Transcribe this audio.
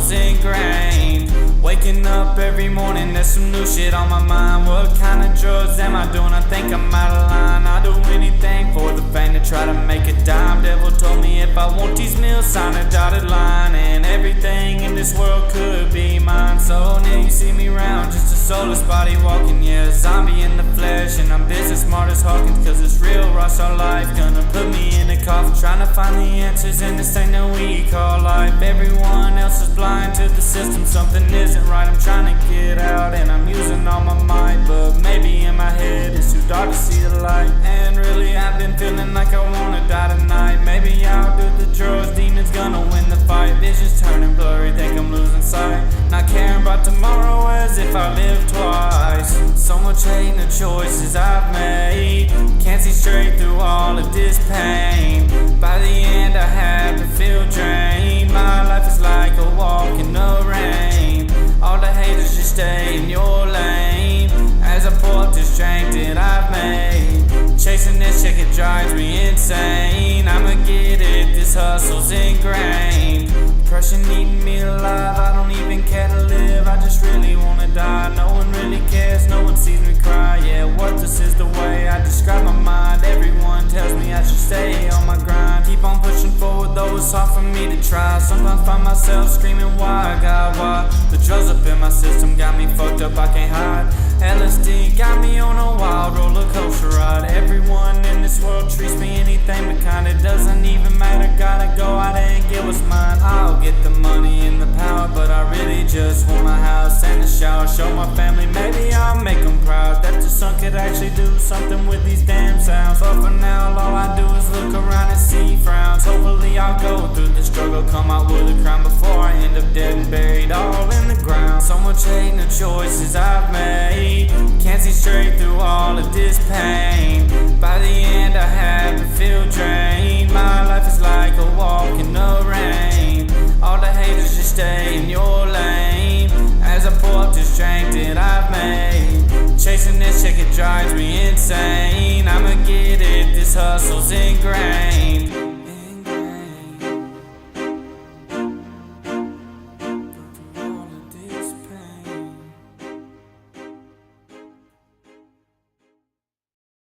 hustle's ingrained. Waking up every morning, there's some new shit on my mind. What kind of drugs am I doing? I think I'm out of line. I'll do anything for the fame to try to make a dime. Devil told me if I want these meals, sign a dotted line, and everything in this world could be mine. So now you see me round, just a soulless body walking. Yeah, a zombie in the flesh, and I'm business smart as Hawkins, cause it's real rockstar life. Gonna put me in a coffin, trying to find the answers in this thing that we call life. Everyone else is blind to the system, something isn't right. I'm trying to get out and I'm using all my might, but maybe in my head it's too dark to see the light. And really I've been feeling like I wanna die tonight. Maybe I'll do the drugs, demons gonna win the fight. Visions turning blurry, think I'm losing sight. Not caring about tomorrow as if I live twice. So much hate in the choices I've made. Can't see straight through all of this pain. By the end I have to feel drained. My life is like a walk in the rain. All the haters just stay in your lane as I pour up this drink that I've made. Chasing this chick, it drives me insane. I'ma get it, this hustle's ingrained. Depression eating me alive, I don't even care to live. I just really wanna die, no one really cares, no one sees me cry. Yeah, worthless is the way I describe my mind. Everyone tells me I should stay on my grind. Keep on pushing forward, though it's hard for me to try. Sometimes find myself screaming, why, God, why? The drugs up in my system got me fucked up, I can't hide. LSD got me on a wild roller coaster ride. Everyone in this world treats me anything but kind. It doesn't even matter, gotta go out and get what's mine. I'll get the money and the power, but I really just want my house and a shower. Show my family, maybe I'll make them proud. That the sun could actually do something with these damn sounds. But for now, all I do is look around and see frowns. Hopefully I'll go through the struggle, come out with a crown before I end up dead and buried all in the ground. So much hate in the choices I've made. Can't see straight through all of this pain. By the end I have to feel drained. My life is like a walk in the rain. All the haters just stay in your lane as I pour up this drink that I've made. Chasing this chick, it drives me insane. I'ma get it, this hustle's ingrained.